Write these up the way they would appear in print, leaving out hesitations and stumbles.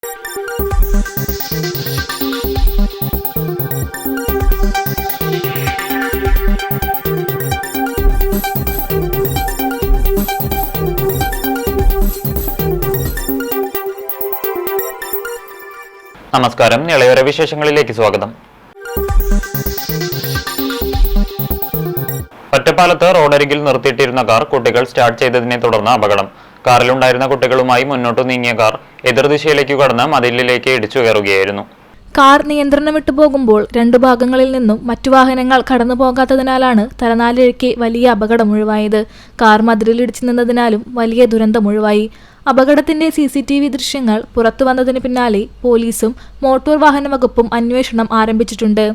നമസ്കാരം. ഇളയവര വിശേഷങ്ങളിലേക്ക് സ്വാഗതം. ഒറ്റപ്പാലത്ത് റോഡരികിൽ നിർത്തിയിട്ടിരുന്ന കാർ കുട്ടികൾ സ്റ്റാർട്ട് ചെയ്തതിനെ തുടർന്ന് അപകടം. കാറിലുണ്ടായിരുന്ന കുട്ടികളുമായി മുന്നോട്ടു നീങ്ങിയ കാർ എതിർദിശയിലേക്ക് കടന്ന് മതിലിലേക്ക് ഇടിച്ചു കയറുകയായിരുന്നു. കാർ നിയന്ത്രണം വിട്ടു പോകുമ്പോൾ രണ്ടു ഭാഗങ്ങളിൽ നിന്നും മറ്റു വാഹനങ്ങൾ കടന്നു പോകാത്തതിനാലാണ് തലനാരിഴയ്ക്ക് വലിയ അപകടമൊഴിവായത്. കാർ മതിലിടിച്ചു നിന്നതിനാലും വലിയ ദുരന്തമൊഴിവായി. അപകടത്തിന്റെ CCTV ദൃശ്യങ്ങൾ പുറത്തു വന്നതിന് പിന്നാലെ പോലീസും മോട്ടോർ വാഹന വകുപ്പും അന്വേഷണം ആരംഭിച്ചിട്ടുണ്ട്.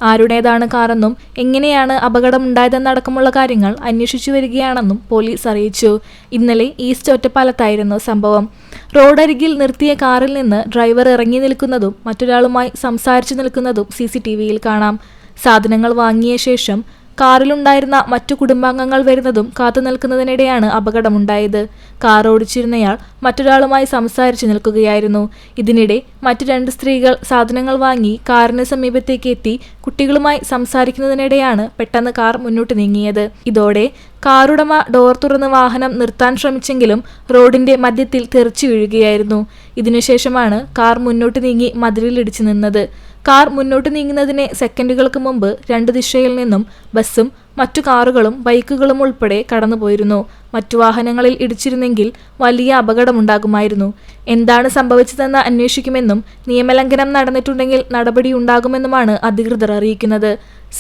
ആരുടേതാണ് കാറെന്നും എങ്ങനെയാണ് അപകടമുണ്ടായതെന്നടക്കമുള്ള കാര്യങ്ങൾ അന്വേഷിച്ചു വരികയാണെന്നും പോലീസ് അറിയിച്ചു. ഇന്നലെ ഈസ്റ്റ് ഒറ്റപ്പാലത്തായിരുന്നു സംഭവം. റോഡരികിൽ നിർത്തിയ കാറിൽ നിന്ന് ഡ്രൈവർ ഇറങ്ങി നിൽക്കുന്നതും മറ്റൊരാളുമായി സംസാരിച്ചു നിൽക്കുന്നതും CCTVയിൽ കാണാം. സാധനങ്ങൾ വാങ്ങിയ ശേഷം കാറിലുണ്ടായിരുന്ന മറ്റു കുടുംബാംഗങ്ങൾ വരുന്നതും കാത്തുനിൽക്കുന്നതിനിടെയാണ് അപകടമുണ്ടായത്. കാർ ഓടിച്ചിരുന്നയാൾ മറ്റൊരാളുമായി സംസാരിച്ചു നിൽക്കുകയായിരുന്നു. ഇതിനിടെ മറ്റു രണ്ട് സ്ത്രീകൾ സാധനങ്ങൾ വാങ്ങി കാറിന് സമീപത്തേക്ക് എത്തി കുട്ടികളുമായി സംസാരിക്കുന്നതിനിടെയാണ് പെട്ടെന്ന് കാർ മുന്നോട്ട് നീങ്ങിയത്. ഇതോടെ കാറുടമ ഡോർ തുറന്ന് വാഹനം നിർത്താൻ ശ്രമിച്ചെങ്കിലും റോഡിന്റെ മധ്യത്തിൽ തെറിച്ചു വീഴുകയായിരുന്നു. ഇതിനുശേഷമാണ് കാർ മുന്നോട്ട് നീങ്ങി മതിലിടിച്ചു നിന്നത്. കാർ മുന്നോട്ട് നീങ്ങുന്നതിന് സെക്കൻഡുകൾക്ക് മുമ്പ് രണ്ട് ദിശയിൽ നിന്നും ബസ്സും മറ്റു കാറുകളും ബൈക്കുകളും ഉൾപ്പെടെ കടന്നുപോയിരുന്നു. മറ്റു വാഹനങ്ങളിൽ ഇടിച്ചിരുന്നെങ്കിൽ വലിയ അപകടമുണ്ടാകുമായിരുന്നു. എന്താണ് സംഭവിച്ചതെന്ന് അന്വേഷിക്കുമെന്നും നിയമലംഘനം നടന്നിട്ടുണ്ടെങ്കിൽ നടപടിയുണ്ടാകുമെന്നുമാണ് അധികൃതർ അറിയിക്കുന്നത്.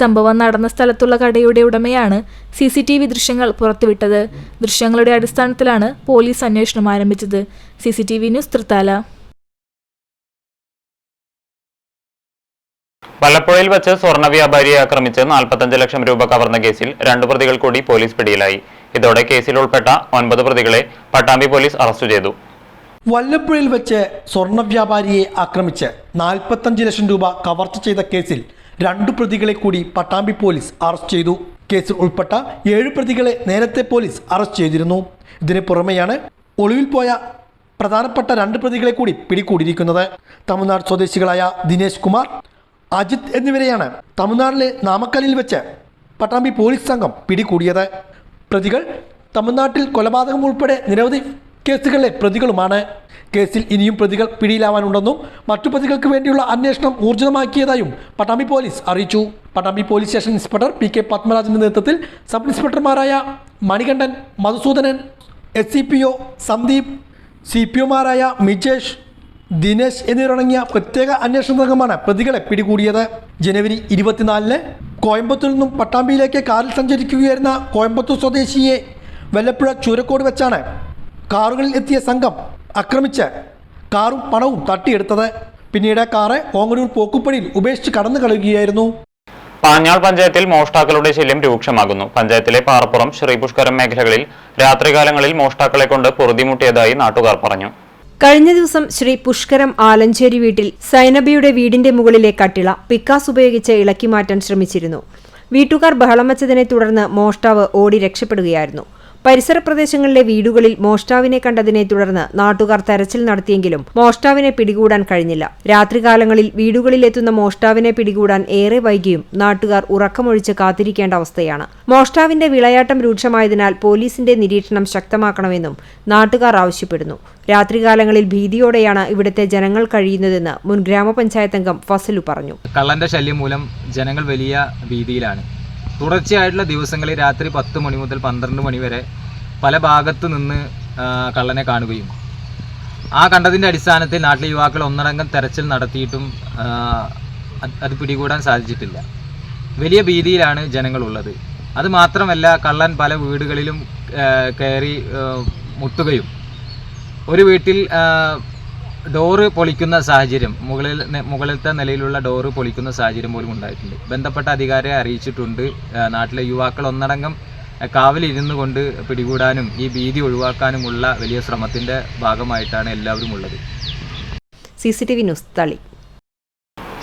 സംഭവം നടന്ന സ്ഥലത്തുള്ള കടയുടെ ഉടമയാണ് CCTV ദൃശ്യങ്ങൾ പുറത്തുവിട്ടത്. ദൃശ്യങ്ങളുടെ അടിസ്ഥാനത്തിലാണ് പോലീസ് അന്വേഷണം ആരംഭിച്ചത്. CCTV news Thrithala. വല്ലപ്പുഴയിൽ വെച്ച് സ്വർണ്ണ വ്യാപാരിയെ ആക്രമിച്ച് 45 ലക്ഷം രൂപ കവർന്ന കേസിൽ 2 പ്രതികൾ കൂടി പോലീസ് പിടിയിലായി. ഇതോടെ കേസിൽ ഉൾപ്പെട്ട 9 പ്രതികളെ പട്ടാമ്പി പോലീസ് അറസ്റ്റ് ചെയ്തു. വല്ലപ്പുഴയിൽ വെച്ച് സ്വർണ്ണ വ്യാപാരിയെ ആക്രമിച്ച് 45 ലക്ഷം രൂപ കവർച്ച ചെയ്ത കേസിൽ 2 പ്രതികളെ കൂടി പട്ടാമ്പി പോലീസ് അറസ്റ്റ് ചെയ്തു. കേസിൽ ഉൾപ്പെട്ട 7 പ്രതികളെ നേരത്തെ പോലീസ് അറസ്റ്റ് ചെയ്തിരുന്നു. ഇതിന് പുറമെയാണ് ഒളിവിൽ പോയ പ്രധാനപ്പെട്ട 2 പ്രതികളെ കൂടി പിടികൂടിയിരിക്കുന്നത്. തമിഴ്നാട് സ്വദേശികളായ ദിനേശ് കുമാർ, അജിത് എന്നിവരെയാണ് തമിഴ്നാട്ടിലെ നാമക്കലിൽ വെച്ച് പട്ടാമ്പി പോലീസ് സംഘം പിടികൂടിയത്. പ്രതികൾ തമിഴ്നാട്ടിൽ കൊലപാതകം ഉൾപ്പെടെ നിരവധി കേസുകളിലെ പ്രതികളുമാണ്. കേസിൽ ഇനിയും പ്രതികൾ പിടിയിലാവാനുണ്ടെന്നും മറ്റു പ്രതികൾക്ക് വേണ്ടിയുള്ള അന്വേഷണം ഊർജിതമാക്കിയതായും പട്ടാമ്പി പോലീസ് അറിയിച്ചു. Pattambi police station inspector PK പത്മരാജന്റെ നേതൃത്വത്തിൽ സബ് ഇൻസ്പെക്ടർമാരായ മണികണ്ഠൻ, മധുസൂദനൻ, SCPO സന്ദീപ്, CPOമാരായ മിജേഷ്, ദിനേശ് എന്നിവരടങ്ങിയ പ്രത്യേക അന്വേഷണ സംഘമാണ് പ്രതികളെ പിടികൂടിയത്. ജനുവരി 24-ന് കോയമ്പത്തൂരിൽ നിന്നും പട്ടാമ്പിയിലേക്ക് കാറിൽ സഞ്ചരിക്കുകയായിരുന്ന കോയമ്പത്തൂർ സ്വദേശിയെ വല്ലപ്പുഴ ചൂരക്കോട് വെച്ചാണ് കാറുകളിൽ എത്തിയ സംഘം ആക്രമിച്ച് കാറും പണവും തട്ടിയെടുത്തത്. പിന്നീട് കാറ് ഓങ്ങനൂർ പോക്കുപ്പടിയിൽ ഉപേക്ഷിച്ച് കടന്നു കളയുകയായിരുന്നു. പാഞ്ഞാൾ പഞ്ചായത്തിൽ മോഷ്ടാക്കളുടെ ശല്യം രൂക്ഷമാകുന്നു. പഞ്ചായത്തിലെ പാറപ്പുറം, ശ്രീപുഷ്കരം മേഖലകളിൽ രാത്രികാലങ്ങളിൽ മോഷ്ടാക്കളെ കൊണ്ട് പൊറുതിമുട്ടിയതായി നാട്ടുകാർ പറഞ്ഞു. കഴിഞ്ഞ ദിവസം ശ്രീ പുഷ്കരം ആലഞ്ചേരി വീട്ടിൽ സൈനബിയുടെ വീടിന്റെ മുകളിലെ കട്ടിള പിക്കാസ് ഉപയോഗിച്ച് ഇളക്കി മാറ്റാൻ ശ്രമിച്ചിരുന്നു. വീട്ടുകാർ ബഹളം വച്ചതിനെ തുടർന്ന് മോഷ്ടാവ് ഓടി രക്ഷപ്പെടുകയായിരുന്നു. പരിസര പ്രദേശങ്ങളിലെ വീടുകളിൽ മോഷ്ടാവിനെ കണ്ടതിനെ തുടർന്ന് നാട്ടുകാർ തെരച്ചിൽ നടത്തിയെങ്കിലും മോഷ്ടാവിനെ പിടികൂടാൻ കഴിഞ്ഞില്ല. രാത്രികാലങ്ങളിൽ വീടുകളിലെത്തുന്ന മോഷ്ടാവിനെ പിടികൂടാൻ ഏറെ വൈകിയും നാട്ടുകാർ ഉറക്കമൊഴിച്ച് കാത്തിരിക്കേണ്ട അവസ്ഥയാണ്. മോഷ്ടാവിന്റെ വിളയാട്ടം രൂക്ഷമായതിനാൽ പോലീസിന്റെ നിരീക്ഷണം ശക്തമാക്കണമെന്നും നാട്ടുകാർ ആവശ്യപ്പെടുന്നു. രാത്രികാലങ്ങളിൽ ഭീതിയോടെയാണ് ഇവിടുത്തെ ജനങ്ങൾ കഴിയുന്നതെന്ന് മുൻ ഗ്രാമപഞ്ചായത്ത് അംഗം ഫസലു പറഞ്ഞു. കള്ളന്റെ ശല്യം മൂലം ജനങ്ങൾ വലിയ ഭീതിയിലാണ്. തുടർച്ചയായിട്ടുള്ള ദിവസങ്ങളിൽ രാത്രി 10 മണി മുതൽ 12 മണി വരെ പല ഭാഗത്തു നിന്ന് കള്ളനെ കാണുകയും ആ കണ്ടതിൻ്റെ അടിസ്ഥാനത്തിൽ നാട്ടിലെ യുവാക്കൾ ഒന്നടങ്കം തെരച്ചിൽ നടത്തിയിട്ടും അത് പിടികൂടാൻ സാധിച്ചിട്ടില്ല. വലിയ ഭീതിയിലാണ് ജനങ്ങളുള്ളത്. അതുമാത്രമല്ല, കള്ളൻ പല വീടുകളിലും കയറി മുട്ടുകയും ഒരു വീട്ടിൽ ഡോറ് പൊളിക്കുന്ന സാഹചര്യം, മുകളിലത്തെ നിലയിലുള്ള ഡോറ് പൊളിക്കുന്ന സാഹചര്യം പോലും ഉണ്ടായിട്ടുണ്ട്. ബന്ധപ്പെട്ട അധികാരിയെ അറിയിച്ചിട്ടുണ്ട്. നാട്ടിലെ യുവാക്കൾ ഒന്നടങ്കം കാവലിരുന്നു കൊണ്ട് പിടികൂടാനും ഈ ഭീതി ഒഴിവാക്കാനുമുള്ള വലിയ ശ്രമത്തിൻ്റെ ഭാഗമായിട്ടാണ് എല്ലാവരും ഉള്ളത്. CCTV ന്യൂസ് തളി.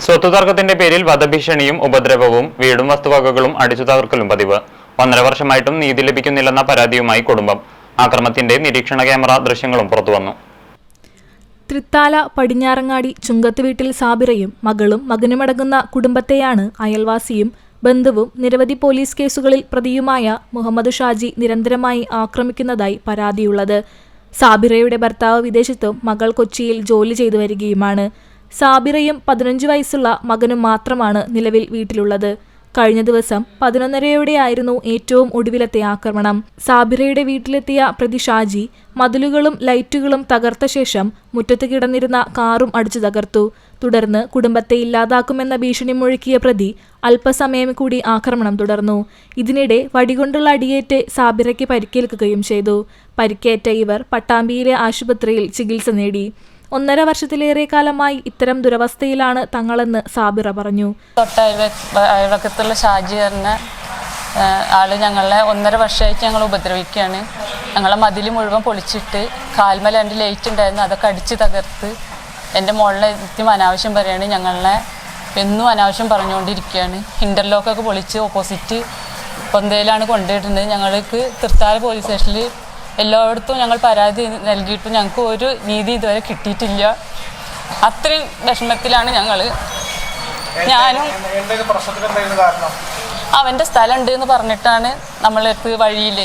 സ്വത്ത് തർക്കത്തിന്റെ പേരിൽ വധഭീഷണിയും ഉപദ്രവവും, വീടും വസ്തുവകകളും അടിച്ചു തകർക്കലും പതിവ്. 1.5 വർഷമായിട്ടും നീതി ലഭിക്കുന്നില്ലെന്ന പരാതിയുമായി കുടുംബം. ആക്രമത്തിന്റെ നിരീക്ഷണ ക്യാമറ ദൃശ്യങ്ങളും പുറത്തുവന്നു. തൃത്താല പടിഞ്ഞാറങ്ങാടി ചുങ്കത്ത് വീട്ടിൽ സാബിറയും മകളും മകനുമടങ്ങുന്ന കുടുംബത്തെയാണ് അയൽവാസിയും ബന്ധുവും നിരവധി പോലീസ് കേസുകളിൽ പ്രതിയുമായ മുഹമ്മദ് ഷാജി നിരന്തരമായി ആക്രമിക്കുന്നതായി പരാതിയുള്ളത്. സാബിറയുടെ ഭർത്താവ് വിദേശത്തും മകൾ കൊച്ചിയിൽ ജോലി ചെയ്തു വരികയുമാണ്. സാബിറയും 15 വയസ്സുള്ള മകനും മാത്രമാണ് നിലവിൽ വീട്ടിലുള്ളത്. കഴിഞ്ഞ ദിവസം 11:30യോടെയായിരുന്നു ഏറ്റവും ഒടുവിലത്തെ ആക്രമണം. സാബിറയുടെ വീട്ടിലെത്തിയ പ്രതി ഷാജി മതിലുകളും ലൈറ്റുകളും തകർത്ത ശേഷം മുറ്റത്ത് കിടന്നിരുന്ന കാറും അടിച്ചു തകർത്തു. തുടർന്ന് കുടുംബത്തെ ഇല്ലാതാക്കുമെന്ന ഭീഷണി മുഴക്കിയ പ്രതി അല്പസമയം കൂടി ആക്രമണം തുടർന്നു. ഇതിനിടെ വടികൊണ്ടുള്ള അടിയേറ്റ് സാബിറയ്ക്ക് പരിക്കേൽക്കുകയും ചെയ്തു. പരിക്കേറ്റ ഇവർ പട്ടാമ്പിയിലെ ആശുപത്രിയിൽ ചികിത്സ നേടി. 1.5 വർഷത്തിലേറെ കാലമായി ഇത്തരം ദുരവസ്ഥയിലാണ് തങ്ങളെന്ന് സാബിറ പറഞ്ഞു. അയൽവക്കത്തുള്ള ഷാജി പറഞ്ഞ ആള് ഞങ്ങളെ 1.5 വർഷമായിട്ട് ഞങ്ങൾ ഉപദ്രവിക്കുകയാണ്. ഞങ്ങളെ മതിൽ മുഴുവൻ പൊളിച്ചിട്ട് കാൽമേൽ 2 ലൈറ്റ് ഉണ്ടായിരുന്നു, അതൊക്കെ അടിച്ച് തകർത്ത് എൻ്റെ മോളിലെ എത്തി അനാവശ്യം പറയുകയാണ്. ഞങ്ങളെ എന്നും അനാവശ്യം പറഞ്ഞുകൊണ്ടിരിക്കുകയാണ്. ഇൻ്റർലോക്കൊക്കെ പൊളിച്ച് ഓപ്പോസിറ്റ് പൊന്തയിലാണ് കൊണ്ടുപോയിട്ടുണ്ട്. ഞങ്ങൾക്ക് തൃത്താല പോലീസ് സ്റ്റേഷനിൽ എല്ലായിടത്തും ഞങ്ങൾ പരാതി നൽകിയിട്ടും ഞങ്ങൾക്ക് ഒരു നീതി ഇതുവരെ കിട്ടിയിട്ടില്ല. അത്രയും വിഷമത്തിലാണ് ഞങ്ങൾ. ഞാനും അവൻ്റെ സ്ഥലം ഉണ്ട് എന്ന് പറഞ്ഞിട്ടാണ് നമ്മളെടുത്ത് വഴിയിൽ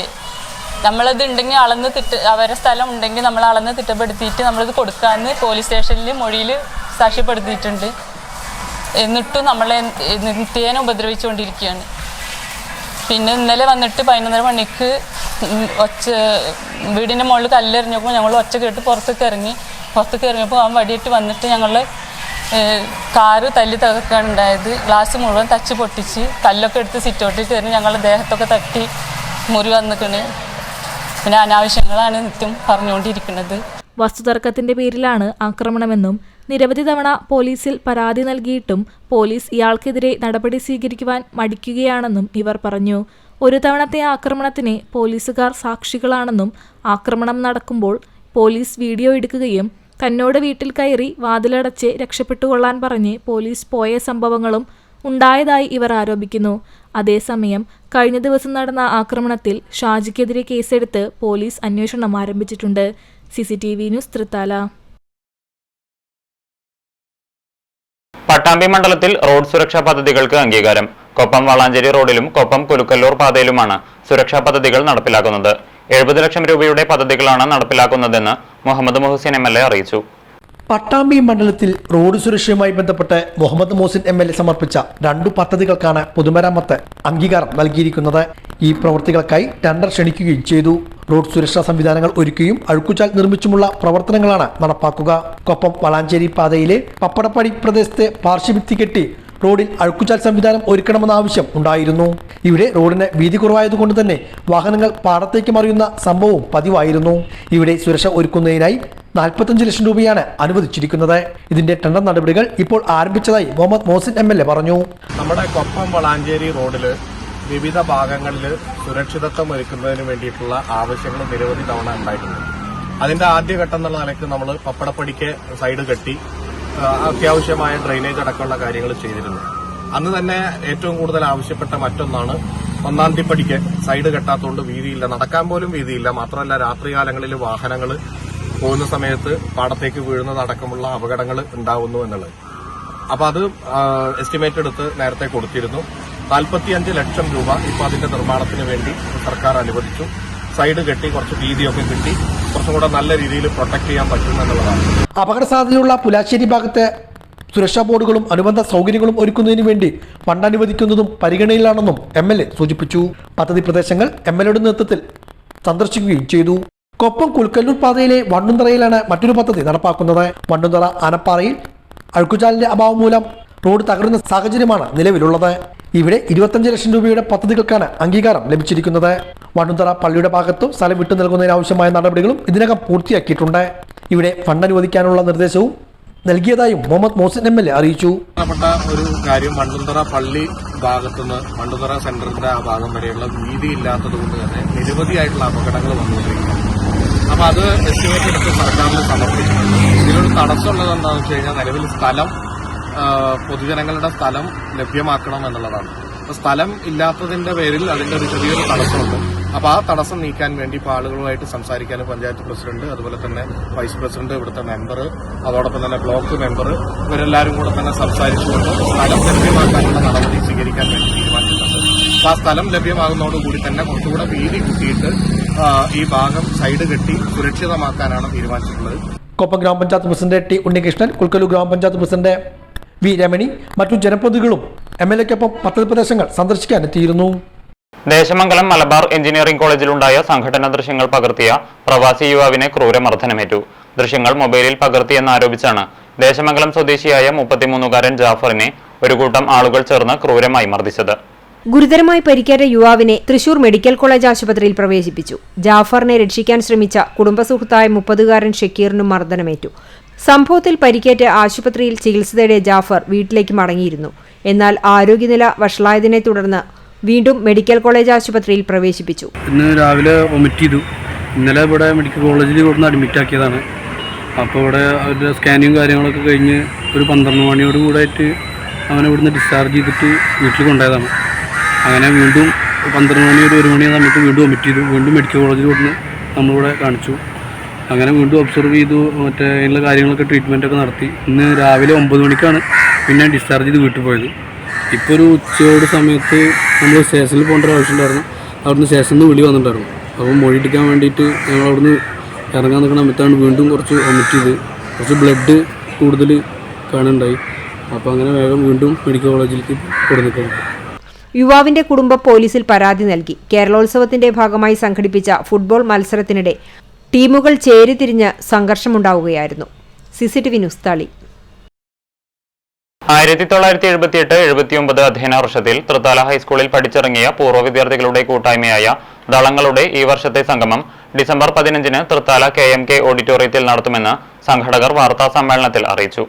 നമ്മളത് ഉണ്ടെങ്കിൽ അവരെ സ്ഥലം ഉണ്ടെങ്കിൽ നമ്മൾ അളന്ന് തിട്ടപ്പെടുത്തിയിട്ട് നമ്മളിത് കൊടുക്കാമെന്ന് പോലീസ് സ്റ്റേഷനിൽ മൊഴിയിൽ സാക്ഷ്യപ്പെടുത്തിയിട്ടുണ്ട്. എന്നിട്ടും നമ്മളെ നിത്യേന ഉപദ്രവിച്ചുകൊണ്ടിരിക്കുകയാണ്. പിന്നെ ഇന്നലെ വന്നിട്ട് 11:30 മണിക്ക് വീടിൻ്റെ മുകളിൽ കല്ലെറിഞ്ഞപ്പോൾ ഞങ്ങൾ ഒച്ച കേട്ട് പുറത്തേക്ക് ഇറങ്ങിയപ്പോൾ അവൻ വടിയിട്ട് വന്നിട്ട് ഞങ്ങൾ കാറ് തല്ലി തകർക്കാണ് ഉണ്ടായത്. ഗ്ലാസ് മുഴുവൻ തച്ച് പൊട്ടിച്ച് കല്ലൊക്കെ എടുത്ത് സിറ്റൗട്ടിൽ കയറി ഞങ്ങളുടെ ദേഹത്തൊക്കെ തട്ടി മുറി വന്നിക്കണ്. പിന്നെ അനാവശ്യങ്ങളാണ് നിത്യം പറഞ്ഞുകൊണ്ടിരിക്കുന്നത്. വസ്തുതർക്കത്തിന്റെ പേരിലാണ് ആക്രമണമെന്നും നിരവധി തവണ പോലീസിൽ പരാതി നൽകിയിട്ടും പോലീസ് ഇയാൾക്കെതിരെ നടപടി സ്വീകരിക്കുവാൻ മടിക്കുകയാണെന്നും ഇവർ പറഞ്ഞു. ഒരു തവണത്തെ ആക്രമണത്തിന് പോലീസുകാർ സാക്ഷികളാണെന്നും ആക്രമണം നടക്കുമ്പോൾ പോലീസ് വീഡിയോ എടുക്കുകയും തന്നോട് വീട്ടിൽ കയറി വാതിലടച്ച് രക്ഷപ്പെട്ടുകൊള്ളാൻ പറഞ്ഞ് പോലീസ് പോയ സംഭവങ്ങളും ഉണ്ടായതായി ഇവർ ആരോപിക്കുന്നു. അതേസമയം കഴിഞ്ഞ ദിവസം നടന്ന ആക്രമണത്തിൽ ഷാജിക്കെതിരെ കേസെടുത്ത് പോലീസ് അന്വേഷണം ആരംഭിച്ചിട്ടുണ്ട്. CCTV news Thrithala. പട്ടാമ്പി മണ്ഡലത്തിൽ റോഡ് സുരക്ഷാ പദ്ധതികൾക്ക് അംഗീകാരം. കൊപ്പം വളാഞ്ചേരി റോഡിലും കൊപ്പം കുലുക്കല്ലൂർ പാതയിലുമാണ് സുരക്ഷാ പദ്ധതികൾ നടപ്പിലാക്കുന്നത്. 70 ലക്ഷം രൂപയുടെ പദ്ധതികളാണ് നടപ്പിലാക്കുന്നതെന്ന് മുഹമ്മദ് മുഹസിൻ MLA അറിയിച്ചു. പട്ടാമ്പി മണ്ഡലത്തിൽ റോഡ് സുരക്ഷയുമായി ബന്ധപ്പെട്ട് മുഹമ്മദ് മോസിൻ MLA സമർപ്പിച്ച 2 പദ്ധതികൾക്കാണ് പൊതുമരാമത്ത് അംഗീകാരം നൽകിയിരിക്കുന്നത്. ഈ പ്രവൃത്തികൾക്കായി ടെൻഡർ ക്ഷണിക്കുകയും ചെയ്തു. റോഡ് സുരക്ഷാ സംവിധാനങ്ങൾ ഒരുക്കിയും അഴുക്കുചാൽ നിർമ്മിച്ചുമുള്ള പ്രവർത്തനങ്ങളാണ് നടപ്പാക്കുക. കൊപ്പം വളാഞ്ചേരി പാതയിലെ പപ്പടപ്പടി പ്രദേശത്തെ പാർശ്വഭിത്തി കെട്ടി റോഡിൽ അഴുക്കുചാൽ സംവിധാനം ഒരുക്കണമെന്ന ആവശ്യം ഉണ്ടായിരുന്നു. ഇവിടെ റോഡിന് വീതി കുറവായതുകൊണ്ട് തന്നെ വാഹനങ്ങൾ പാടത്തേക്ക് മറിയുന്ന സംഭവവും പതിവായിരുന്നു. ഇവിടെ സുരക്ഷ ഒരുക്കുന്നതിനായി 45 ലക്ഷം രൂപയാണ് അനുവദിച്ചിരിക്കുന്നത്. ഇതിന്റെ ടെൻഡർ നടപടികൾ ഇപ്പോൾ ആരംഭിച്ചതായി മുഹമ്മദ് മോസിൻ MLA പറഞ്ഞു. നമ്മുടെ കൊപ്പം വളാഞ്ചേരി റോഡില് വിവിധ ഭാഗങ്ങളിൽ സുരക്ഷിതത്വം ഒരുക്കുന്നതിന് വേണ്ടിയിട്ടുള്ള ആവശ്യങ്ങൾ നിരവധി തവണ ഉണ്ടായിട്ടുണ്ട്. അതിന്റെ ആദ്യഘട്ടം എന്നുള്ള നിലയ്ക്ക് നമ്മൾ പപ്പടപ്പടിക്ക് സൈഡ് കെട്ടി അത്യാവശ്യമായ ഡ്രെയിനേജ് അടക്കമുള്ള കാര്യങ്ങൾ ചെയ്തിരുന്നു. അന്ന് തന്നെ ഏറ്റവും കൂടുതൽ ആവശ്യപ്പെട്ട മറ്റൊന്നാണ് 1-ാം പടിക്ക് സൈഡ് കെട്ടാത്തതുകൊണ്ട് വീതിയില്ല, നടക്കാൻ പോലും വീതിയില്ല. മാത്രമല്ല രാത്രികാലങ്ങളിൽ വാഹനങ്ങൾ പോകുന്ന സമയത്ത് പാടത്തേക്ക് വീഴുന്നതടക്കമുള്ള അപകടങ്ങൾ ഉണ്ടാവുന്നു എന്നുള്ളത്. അപ്പൊ അത് എസ്റ്റിമേറ്റ് എടുത്ത് നേരത്തെ കൊടുത്തിരുന്നു. 45 ലക്ഷം രൂപ ഇപ്പോൾ അതിന്റെ നിർമ്മാണത്തിന് വേണ്ടി സർക്കാർ അനുവദിച്ചു. സൈഡ് കെട്ടി കുറച്ച് വീതിയൊക്കെ കിട്ടി കുറച്ചും കൂടെ നല്ല രീതിയിൽ പ്രൊട്ടക്ട് ചെയ്യാൻ പറ്റും എന്നുള്ളതാണ്. അപകട സാധ്യതയുള്ള പുലാശ്ശേരി ഭാഗത്തെ സുരക്ഷാ ബോർഡുകളും അനുബന്ധ സൗകര്യങ്ങളും ഒരുക്കുന്നതിന് വേണ്ടി ഫണ്ട് അനുവദിക്കുന്നതും പരിഗണനയിലാണെന്നും MLA സൂചിപ്പിച്ചു. പദ്ധതി പ്രദേശങ്ങൾ MLAയുടെ നേതൃത്വത്തിൽ സന്ദർശിക്കുകയും ചെയ്തു. കൊപ്പം കുൽക്കല്ലൂർ പാതയിലെ വണ്ണുന്തറയിലാണ് മറ്റൊരു പദ്ധതി നടപ്പാക്കുന്നത്. വണ്ണുന്തറ ആനപ്പാറയിൽ അഴുക്കുചാലിന്റെ അഭാവം മൂലം റോഡ് തകരുന്ന സാഹചര്യമാണ് നിലവിലുള്ളത്. ഇവിടെ 25 ലക്ഷം രൂപയുടെ പദ്ധതികൾക്കാണ് അംഗീകാരം ലഭിച്ചിരിക്കുന്നത്. വണ്ണുന്തറ പള്ളിയുടെ ഭാഗത്തും സ്ഥലം വിട്ടു നൽകുന്നതിനാവശ്യമായ നടപടികളും ഇതിനകം പൂർത്തിയാക്കിയിട്ടുണ്ട്. ഇവിടെ ഫണ്ട് അനുവദിക്കാനുള്ള നിർദ്ദേശവും നൽകിയതായും മുഹമ്മദ് മോസിൻ MLA അറിയിച്ചു. പ്രധാനപ്പെട്ട ഒരു കാര്യം വണ്ണുന്തറ പള്ളി ഭാഗത്തുനിന്ന് വണ്ണുന്തറ സെന്ററിന്റെ ആ ഭാഗം വരെയുള്ള വീതിയില്ലാത്തത് കൊണ്ട് തന്നെ നിരവധിയായിട്ടുള്ള അപകടങ്ങൾ വന്നുകൊണ്ടിരിക്കുന്നു. അപ്പൊ അത് എസ്റ്റിമേറ്റ് എടുത്ത് സർക്കാരിൽ സമർപ്പിച്ചിട്ടുണ്ട്. ഇതിലൊരു തടസ്സമുള്ളത് എന്താണെന്ന് വെച്ച് കഴിഞ്ഞാൽ നിലവിൽ സ്ഥലം പൊതുജനങ്ങളുടെ സ്ഥലം ലഭ്യമാക്കണം എന്നുള്ളതാണ്. സ്ഥലം ഇല്ലാത്തതിന്റെ പേരിൽ അതിന്റെ ഒരു ചെറിയൊരു തടസ്സമുണ്ട്. അപ്പോൾ ആ തടസ്സം നീക്കാൻ വേണ്ടി ഇപ്പോൾ ആളുകളുമായിട്ട് സംസാരിക്കാൻ പഞ്ചായത്ത് പ്രസിഡന്റ്, അതുപോലെ തന്നെ വൈസ് പ്രസിഡന്റ്, ഇവിടുത്തെ മെമ്പർ, അതോടൊപ്പം തന്നെ ബ്ലോക്ക് മെമ്പർ, ഇവരെല്ലാവരും കൂടെ തന്നെ സംസാരിച്ചുകൊണ്ട് സ്ഥലം ലഭ്യമാക്കാനുള്ള നടപടി സ്വീകരിക്കാൻ വേണ്ടി തീരുമാനിച്ചിട്ടുണ്ട്. അപ്പോൾ ആ സ്ഥലം ലഭ്യമാകുന്നതോടുകൂടി തന്നെ കുറച്ചുകൂടെ വീതി കൂട്ടിയിട്ട് ഈ ഭാഗം സൈഡ് കെട്ടി സുരക്ഷിതമാക്കാനാണ് തീരുമാനിച്ചിട്ടുള്ളത്. കൊപ്പം ഗ്രാമപഞ്ചായത്ത് പ്രസിഡന്റ് ടി ഉണ്ണികൃഷ്ണൻ, കുൽക്കല്ലൂർ ഗ്രാമപഞ്ചായത്ത് പ്രസിഡന്റ് വി രമണി, മറ്റു ജനപ്രതിനിധികളും MLAക്കൊപ്പം പദ്ധതി പ്രദേശങ്ങൾ സന്ദർശിക്കാനെത്തിയിരുന്നു. ദേശമംഗലം മലബാർ എഞ്ചിനീയറിംഗ് കോളേജിലുണ്ടായ സംഘടനാ ദൃശ്യങ്ങൾ പകർത്തിയ പ്രവാസി യുവാവിനെ ക്രൂരമർദ്ദനമേറ്റു. ദൃശ്യങ്ങൾ മൊബൈലിൽ പകർത്തിയെന്നാരോപിച്ചാണ് ദേശമംഗലം സ്വദേശിയായ 33-കാരൻ ജാഫറിനെ ഒരു കൂട്ടം ആളുകൾ ചേർന്ന് ക്രൂരമായി മർദ്ദിച്ചത്. ഗുരുതരമായി പരിക്കേറ്റ യുവാവിനെ തൃശൂർ മെഡിക്കൽ കോളേജ് ആശുപത്രിയിൽ പ്രവേശിപ്പിച്ചു. ജാഫറിനെ രക്ഷിക്കാൻ ശ്രമിച്ച കുടുംബസുഹൃത്തായ 30-കാരൻ ഷക്കീറിനും മർദ്ദനമേറ്റു. സംഭവത്തിൽ പരിക്കേറ്റ് ആശുപത്രിയിൽ ചികിത്സ തേടിയ ജാഫർ വീട്ടിലേക്ക് മടങ്ങിയിരുന്നു. എന്നാൽ ആരോഗ്യനില വഷളായതിനെ തുടർന്ന് വീണ്ടും മെഡിക്കൽ കോളേജ് ആശുപത്രിയിൽ പ്രവേശിപ്പിച്ചു. ഇന്ന് രാവിലെ വൊമിറ്റ് ചെയ്തു. ഇന്നലെ ഇവിടെ മെഡിക്കൽ കോളേജിൽ ഇവിടുന്ന് അഡ്മിറ്റ് ആക്കിയതാണ്. അപ്പോൾ ഇവിടെ അവരുടെ സ്കാനിങ് കാര്യങ്ങളൊക്കെ കഴിഞ്ഞ് ഒരു 12 മണിയോട് കൂടായിട്ട് അവനെ ഇവിടുന്ന് ഡിസ്ചാർജ് ചെയ്തിട്ട് വീട്ടിൽ കൊണ്ടുപോയതാണ്. അങ്ങനെ വീണ്ടും 12 മണി ഒരു 1 മണി സമയത്ത് വീണ്ടും വൊമിറ്റ് ചെയ്തു. വീണ്ടും മെഡിക്കൽ കോളേജിൽ ഇവിടുന്ന് നമ്മളിവിടെ കാണിച്ചു. അങ്ങനെ വീണ്ടും ഒബ്സർവ് ചെയ്തു. അതിനുള്ള കാര്യങ്ങളൊക്കെ ട്രീറ്റ്മെൻറ്റൊക്കെ നടത്തി. ഇന്ന് രാവിലെ 9 മണിക്കാണ് പിന്നെ ഡിസ്ചാർജ് ചെയ്ത് വീട്ടിൽ പോയത്. ഇപ്പോൾ ഒരു ഉച്ചയോട് സമയത്ത് നമ്മൾ സ്റ്റേഷനിൽ പോകേണ്ട ഒരു ആവശ്യമുണ്ടായിരുന്നു. അവിടുന്ന് സ്റ്റേഷനിൽ നിന്ന് വിളി വന്നിട്ടുണ്ടായിരുന്നു. അപ്പോൾ മൊഴി എടുക്കാൻ വേണ്ടിയിട്ട് ഞങ്ങൾ അവിടുന്ന് ഇറങ്ങാൻ നിൽക്കുന്ന സമയത്താണ് വീണ്ടും കുറച്ച് വൊമിറ്റ് ചെയ്ത് കുറച്ച് ബ്ലഡ് കൂടുതൽ കാണുന്നുണ്ടായി. അപ്പോൾ അങ്ങനെ വേഗം വീണ്ടും മെഡിക്കൽ കോളേജിലേക്ക് കൊടുത്തിട്ടുണ്ട്. യുവാവിന്റെ കുടുംബം പോലീസിൽ പരാതി നൽകി. കേരളോത്സവത്തിന്റെ ഭാഗമായി സംഘടിപ്പിച്ച ഫുട്ബോൾ മത്സരത്തിനിടെ ടീമുകൾ ചേരിതിരിഞ്ഞ് സംഘർഷമുണ്ടാവുകയായിരുന്നു. CCTV ന്യൂസ് തളി. 1978-79 അധ്യയന വർഷത്തിൽ തൃത്താല ഹൈസ്കൂളിൽ പഠിച്ചിറങ്ങിയ പൂർവ്വ വിദ്യാർത്ഥികളുടെ കൂട്ടായ്മയായ ദളങ്ങളുടെ ഈ വർഷത്തെ സംഗമം ഡിസംബർ 15-ന് തൃത്താല KMK ഓഡിറ്റോറിയത്തിൽ നടത്തുമെന്ന് സംഘാടകർ വാർത്താ സമ്മേളനത്തിൽ അറിയിച്ചു.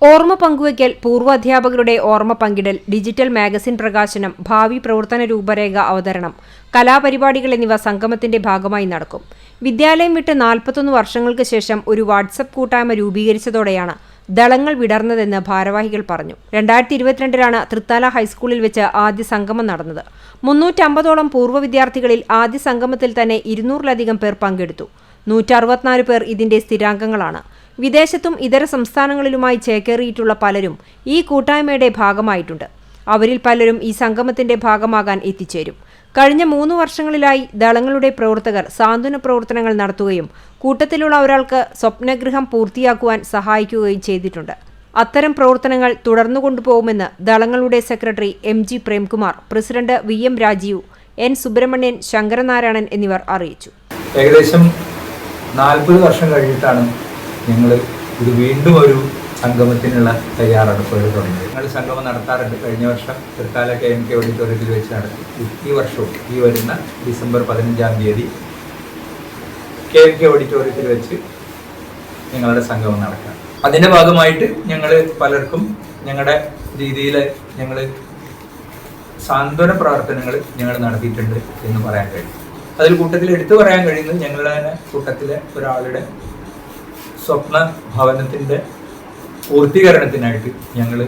ഓർമ്മ പങ്കുവയ്ക്കൽ, പൂർവ്വ അധ്യാപകരുടെ ഓർമ്മ പങ്കിടൽ, ഡിജിറ്റൽ മാഗസിൻ പ്രകാശനം, ഭാവി പ്രവർത്തന രൂപരേഖ അവതരണം, കലാപരിപാടികൾ എന്നിവ സംഗമത്തിന്റെ ഭാഗമായി നടക്കും. വിദ്യാലയം വിട്ട് 41 വർഷങ്ങൾക്ക് ശേഷം ഒരു വാട്സപ്പ് കൂട്ടായ്മ രൂപീകരിച്ചതോടെയാണ് ദളങ്ങൾ വിടർന്നതെന്ന് ഭാരവാഹികൾ പറഞ്ഞു. 2022-ലാണ് തൃത്താല ഹൈസ്കൂളിൽ വെച്ച് ആദ്യ സംഗമം നടന്നത്. 350ഓളം പൂർവ്വ വിദ്യാർത്ഥികളിൽ ആദ്യ സംഗമത്തിൽ തന്നെ 200-ലധികം പേർ പങ്കെടുത്തു. 164 പേർ ഇതിന്റെ സ്ഥിരാംഗങ്ങളാണ്. വിദേശത്തും ഇതര സംസ്ഥാനങ്ങളിലുമായി ചേക്കേറിയിട്ടുള്ള പലരും ഈ കൂട്ടായ്മയുടെ ഭാഗമായിട്ടുണ്ട്. അവരിൽ പലരും ഈ സംഗമത്തിന്റെ ഭാഗമാകാൻ എത്തിച്ചേരും. കഴിഞ്ഞ 3 വർഷങ്ങളിലായി ദളങ്ങളുടെ പ്രവർത്തകർ സാന്ത്വന പ്രവർത്തനങ്ങൾ നടത്തുകയും കൂട്ടത്തിലുള്ള ഒരാൾക്ക് സ്വപ്നഗൃഹം പൂർത്തിയാക്കുവാൻ സഹായിക്കുകയും ചെയ്തിട്ടുണ്ട്. അത്തരം പ്രവർത്തനങ്ങൾ തുടർന്നു കൊണ്ടുപോകുമെന്ന് ദളങ്ങളുടെ secretary MG Premkumar, president VM Rajeev, N Subrahmanyan, Sankaranarayanan എന്നിവർ അറിയിച്ചു. ഏകദേശം 40 വർഷം കഴിഞ്ഞിട്ടാണ് ഞങ്ങൾ ഇത് വീണ്ടും ഒരു സംഗമത്തിനുള്ള തയ്യാറെടുപ്പുകൾ തുടങ്ങിയത്. ഞങ്ങൾ സംഗമം നടത്താറുണ്ട്. കഴിഞ്ഞ വർഷം തൃത്താല KMK ഓഡിറ്റോറിയത്തിൽ വെച്ച് നടത്തി. ഈ വർഷവും ഈ വരുന്ന ഡിസംബർ 15-ാം തീയതി KMK ഓഡിറ്റോറിയത്തിൽ വെച്ച് ഞങ്ങളുടെ സംഗമം നടക്കാം. അതിൻ്റെ ഭാഗമായിട്ട് ഞങ്ങൾ പലർക്കും ഞങ്ങളുടെ രീതിയിൽ ഞങ്ങൾ സാന്ത്വന പ്രവർത്തനങ്ങൾ ഞങ്ങൾ നടത്തിയിട്ടുണ്ട് എന്ന് പറയാൻ കഴിയും. അതിൽ കൂട്ടത്തിൽ എടുത്തു പറയാൻ കഴിയുന്നത് ഞങ്ങളുടെ തന്നെ കൂട്ടത്തിലെ ഒരാളുടെ സ്വപ്ന ഭവനത്തിൻ്റെ പൂർത്തീകരണത്തിനായിട്ട് ഞങ്ങൾ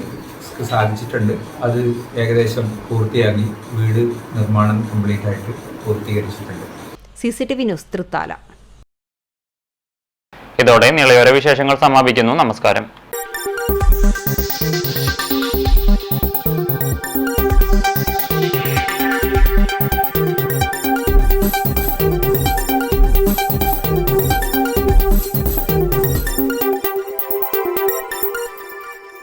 സാധിച്ചിട്ടുണ്ട്. അത് ഏകദേശം പൂർത്തിയാക്കി വീട് നിർമ്മാണം കംപ്ലീറ്റ് ആയിട്ട് പൂർത്തീകരിച്ചിട്ടുണ്ട്. CCTV news Thrithala. ഇതോടെ നിളയോര വിശേഷങ്ങൾ സമാപിക്കുന്നു. നമസ്കാരം.